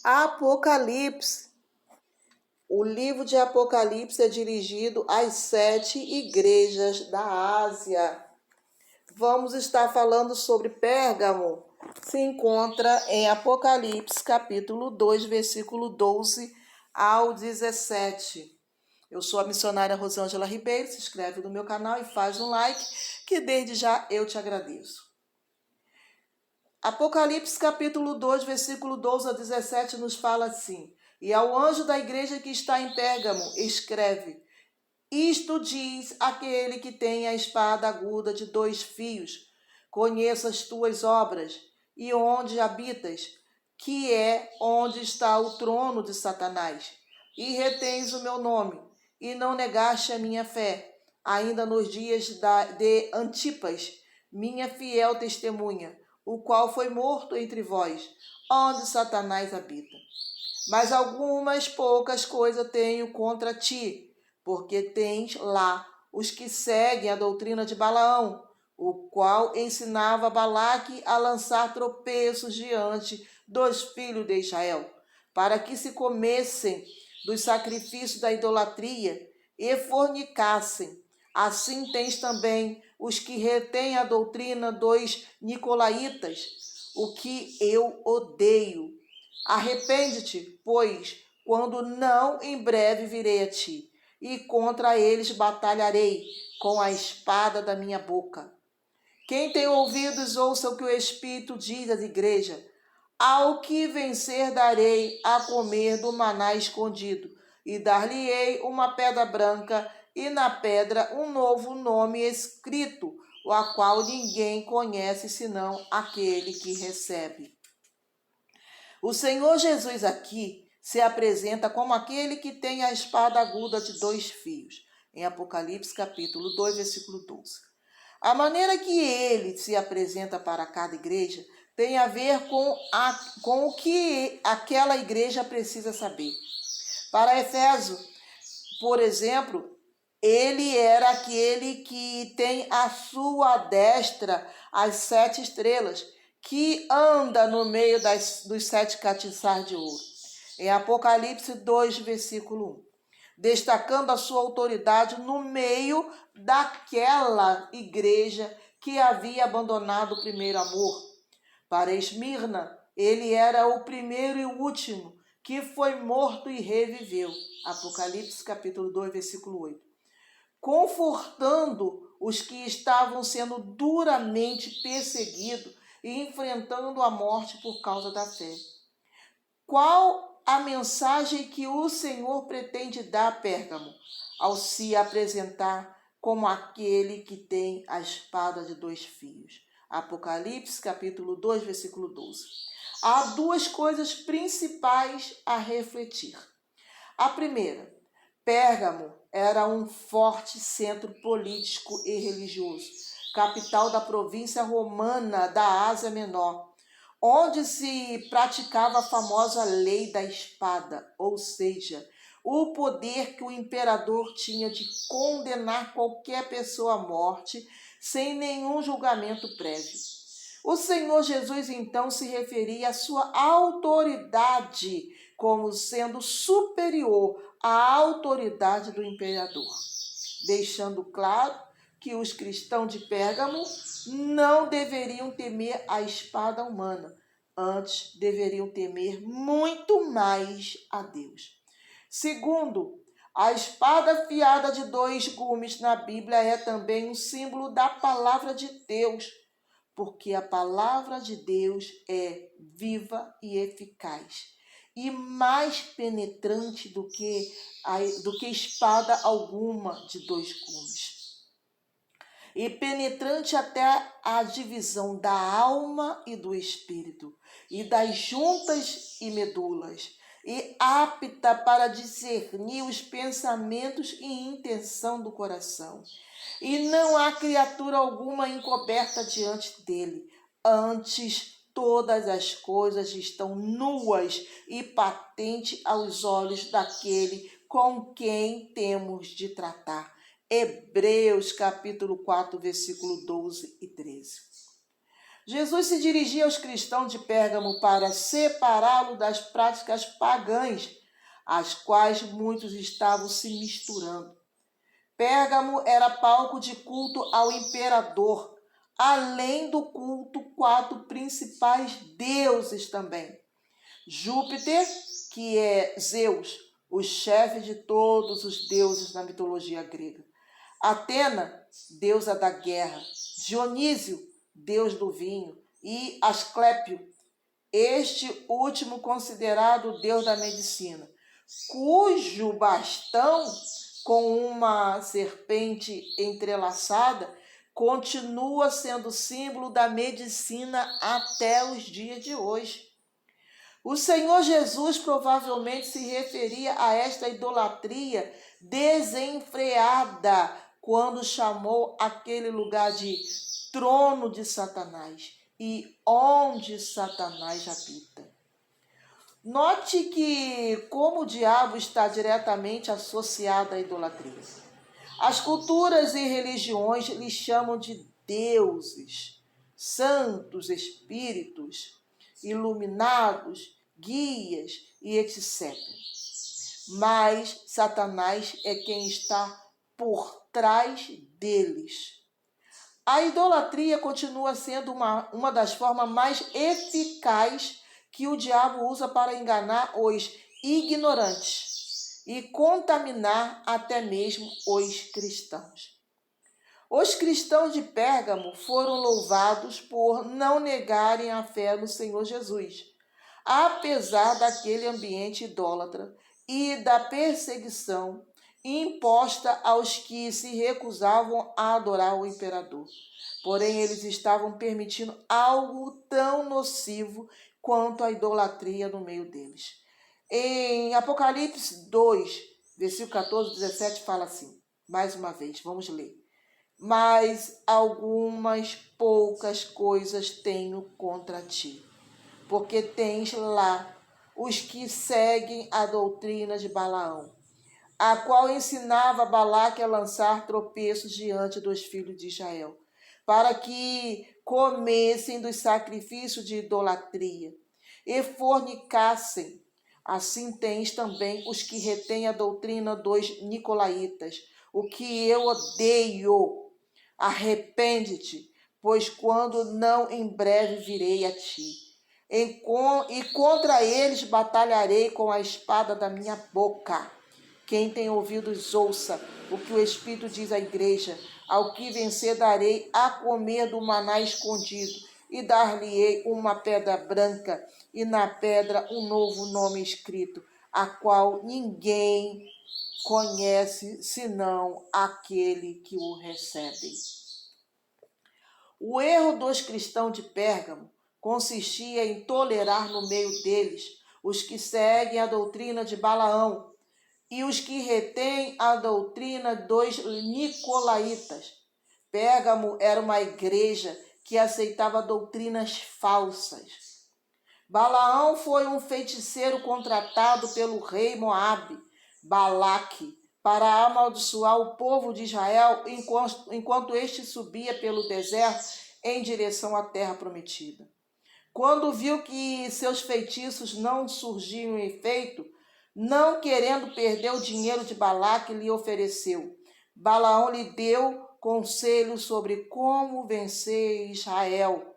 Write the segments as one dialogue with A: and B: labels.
A: Apocalipse. O livro de Apocalipse é dirigido às 7 igrejas da Ásia. Vamos estar falando sobre Pérgamo. Se encontra em Apocalipse, capítulo 2, versículo 12 ao 17. Eu sou a missionária Rosângela Ribeiro. Se inscreve no meu canal e faz um like, que desde já eu te agradeço. Apocalipse capítulo 2, versículo 12 a 17 nos fala assim: E ao anjo da igreja que está em Pérgamo, escreve: Isto diz aquele que tem a espada aguda de 2 fios. Conheço as tuas obras e onde habitas, que é onde está o trono de Satanás. E retens o meu nome, e não negaste a minha fé, ainda nos dias de Antipas, minha fiel testemunha, o qual foi morto entre vós, onde Satanás habita. Mas algumas poucas coisas tenho contra ti, porque tens lá os que seguem a doutrina de Balaão, o qual ensinava Balaque a lançar tropeços diante dos filhos de Israel, para que se comessem dos sacrifícios da idolatria e fornicassem. Assim tens também os que retêm a doutrina dos nicolaítas, o que eu odeio. Arrepende-te, pois, quando não, em breve virei a ti, e contra eles batalharei com a espada da minha boca. Quem tem ouvidos, ouça o que o Espírito diz às igrejas. Ao que vencer darei a comer do maná escondido, e dar-lhe-ei uma pedra branca, e na pedra um novo nome escrito, o a qual ninguém conhece senão aquele que recebe. O Senhor Jesus aqui se apresenta como aquele que tem a espada aguda de 2 fios, em Apocalipse capítulo 2, versículo 12. A maneira que ele se apresenta para cada igreja tem a ver com o que aquela igreja precisa saber. Para Efésio, por exemplo, ele era aquele que tem à sua destra as 7 estrelas, que anda no meio dos 7 catiçais de ouro. Em Apocalipse 2, versículo 1. Destacando a sua autoridade no meio daquela igreja que havia abandonado o primeiro amor. Para Esmirna, ele era o primeiro e o último, que foi morto e reviveu. Apocalipse capítulo 2, versículo 8. Confortando os que estavam sendo duramente perseguidos e enfrentando a morte por causa da fé. Qual a mensagem que o Senhor pretende dar a Pérgamo ao se apresentar como aquele que tem a espada de 2 fios? Apocalipse capítulo 2, versículo 12. Há 2 coisas principais a refletir. A primeira: Pérgamo era um forte centro político e religioso, capital da província romana da Ásia Menor, onde se praticava a famosa lei da espada, ou seja, o poder que o imperador tinha de condenar qualquer pessoa à morte sem nenhum julgamento prévio. O Senhor Jesus então se referia à sua autoridade como sendo superior à autoridade do imperador, deixando claro que os cristãos de Pérgamo não deveriam temer a espada humana, antes deveriam temer muito mais a Deus. Segundo, a espada afiada de 2 gumes na Bíblia é também um símbolo da palavra de Deus, porque a palavra de Deus é viva e eficaz, e mais penetrante do que espada alguma de 2 gumes. E penetrante até a divisão da alma e do espírito, e das juntas e medulas, e apta para discernir os pensamentos e intenção do coração. E não há criatura alguma encoberta diante dele. Antes, todas as coisas estão nuas e patentes aos olhos daquele com quem temos de tratar. Hebreus capítulo 4, versículo 12 e 13. Jesus se dirigia aos cristãos de Pérgamo para separá-lo das práticas pagãs, às quais muitos estavam se misturando. Pérgamo era palco de culto ao imperador, além do culto, 4 principais deuses também. Júpiter, que é Zeus, o chefe de todos os deuses na mitologia grega. Atena, deusa da guerra. Dionísio, deus do vinho. E Asclépio, este último considerado deus da medicina, cujo bastão com uma serpente entrelaçada continua sendo símbolo da medicina até os dias de hoje. O Senhor Jesus provavelmente se referia a esta idolatria desenfreada quando chamou aquele lugar de trono de Satanás e onde Satanás habita. Note que como o diabo está diretamente associado à idolatria. As culturas e religiões lhe chamam de deuses, santos, espíritos, iluminados, guias e etc. Mas Satanás é quem está por trás deles. A idolatria continua sendo uma das formas mais eficazes que o diabo usa para enganar os ignorantes e contaminar até mesmo os cristãos. Os cristãos de Pérgamo foram louvados por não negarem a fé no Senhor Jesus, apesar daquele ambiente idólatra e da perseguição imposta aos que se recusavam a adorar o imperador. Porém, eles estavam permitindo algo tão nocivo quanto a idolatria no meio deles. Em Apocalipse 2, versículo 14 e 17, fala assim, mais uma vez, vamos ler. Mas algumas poucas coisas tenho contra ti, porque tens lá os que seguem a doutrina de Balaão, a qual ensinava Balaque a lançar tropeços diante dos filhos de Israel, para que comessem dos sacrifícios de idolatria e fornicassem. Assim tens também os que retêm a doutrina dos nicolaítas, o que eu odeio. Arrepende-te, pois quando não em breve virei a ti. E contra eles batalharei com a espada da minha boca. Quem tem ouvidos, ouça o que o Espírito diz à igreja. Ao que vencer darei a comer do maná escondido, e dar-lhe-ei uma pedra branca, e na pedra um novo nome escrito, a qual ninguém conhece senão aquele que o recebe. O erro dos cristãos de Pérgamo consistia em tolerar no meio deles os que seguem a doutrina de Balaão e os que retêm a doutrina dos nicolaítas. Pérgamo era uma igreja que aceitava doutrinas falsas. Balaão foi um feiticeiro contratado pelo rei Moabe, Balaque, para amaldiçoar o povo de Israel enquanto este subia pelo deserto em direção à terra prometida. Quando viu que seus feitiços não surgiam em efeito, não querendo perder o dinheiro de Balaque, lhe ofereceu. Balaão lhe deu conselhos sobre como vencer Israel.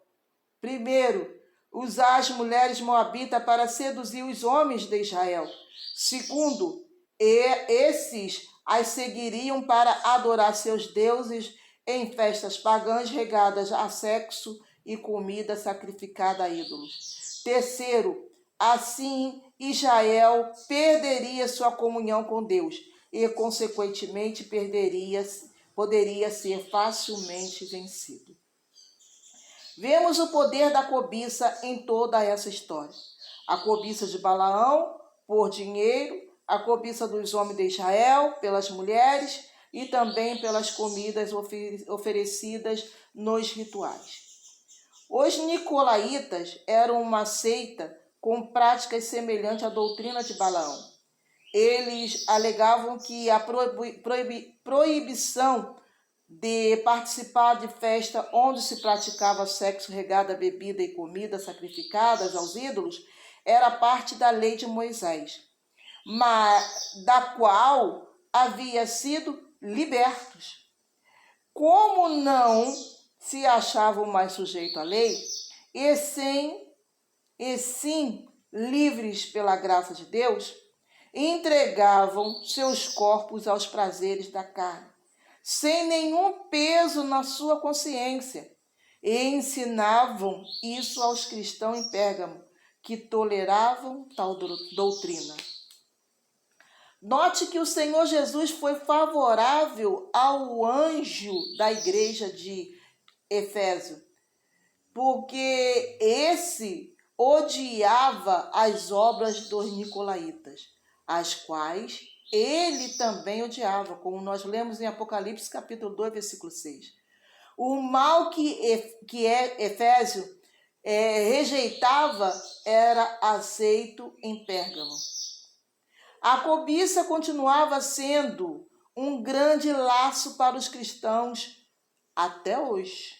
A: Primeiro, usar as mulheres moabitas para seduzir os homens de Israel. Segundo, esses as seguiriam para adorar seus deuses em festas pagãs regadas a sexo e comida sacrificada a ídolos. Terceiro, assim Israel perderia sua comunhão com Deus e, consequentemente, poderia ser facilmente vencido. Vemos o poder da cobiça em toda essa história. A cobiça de Balaão por dinheiro, a cobiça dos homens de Israel pelas mulheres e também pelas comidas oferecidas nos rituais. Os nicolaítas eram uma seita com práticas semelhantes à doutrina de Balaão. Eles alegavam que a proibição de participar de festa onde se praticava sexo regado a bebida e comida sacrificadas aos ídolos era parte da lei de Moisés, mas da qual havia sido libertos. Como não se achavam mais sujeitos à lei, e sim livres pela graça de Deus, entregavam seus corpos aos prazeres da carne, sem nenhum peso na sua consciência, e ensinavam isso aos cristãos em Pérgamo, que toleravam tal doutrina. Note que o Senhor Jesus foi favorável ao anjo da igreja de Efésio, porque esse odiava as obras dos nicolaítas, as quais ele também odiava, como nós lemos em Apocalipse capítulo 2, versículo 6. O mal que Efésio rejeitava era aceito em Pérgamo. A cobiça continuava sendo um grande laço para os cristãos até hoje,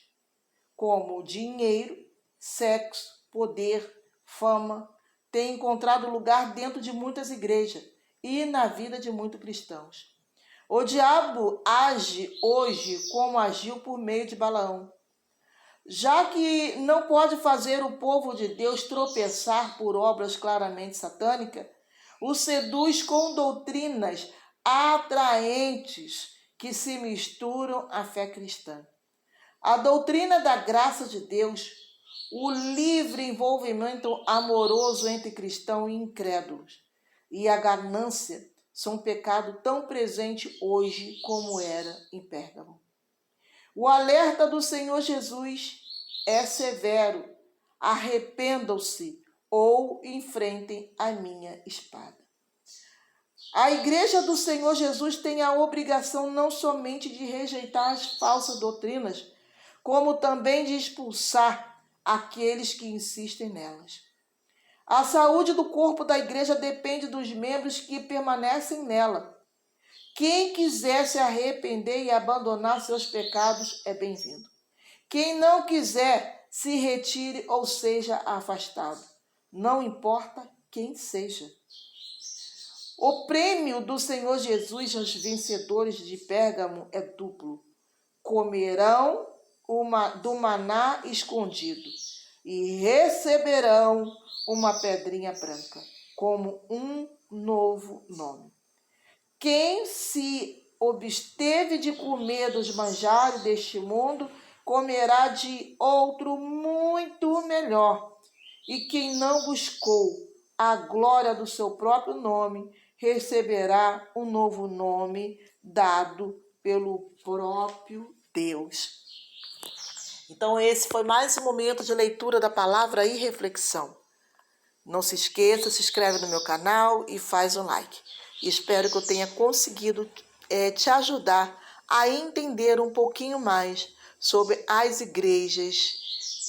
A: como dinheiro, sexo, poder, fama, tem encontrado lugar dentro de muitas igrejas e na vida de muitos cristãos. O diabo age hoje como agiu por meio de Balaão. Já que não pode fazer o povo de Deus tropeçar por obras claramente satânicas, o seduz com doutrinas atraentes que se misturam à fé cristã. A doutrina da graça de Deus, o livre envolvimento amoroso entre cristãos e incrédulos, e a ganância são um pecado tão presente hoje como era em Pérgamo. O alerta do Senhor Jesus é severo: arrependam-se ou enfrentem a minha espada. A igreja do Senhor Jesus tem a obrigação não somente de rejeitar as falsas doutrinas, como também de expulsar aqueles que insistem nelas. A saúde do corpo da igreja depende dos membros que permanecem nela. Quem quiser se arrepender e abandonar seus pecados é bem-vindo. Quem não quiser, se retire ou seja afastado. Não importa quem seja. O prêmio do Senhor Jesus aos vencedores de Pérgamo é duplo. Comerão do maná escondido e receberão uma pedrinha branca como um novo nome. Quem se absteve de comer dos manjares deste mundo, comerá de outro muito melhor. E quem não buscou a glória do seu próprio nome, receberá um novo nome dado pelo próprio Deus. Então esse foi mais um momento de leitura da palavra e reflexão. Não se esqueça, se inscreve no meu canal e faz um like. Espero que eu tenha conseguido te ajudar a entender um pouquinho mais sobre as igrejas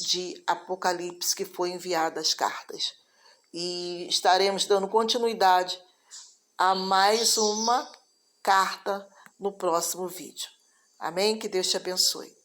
A: de Apocalipse que foi enviadas as cartas. E estaremos dando continuidade a mais uma carta no próximo vídeo. Amém? Que Deus te abençoe.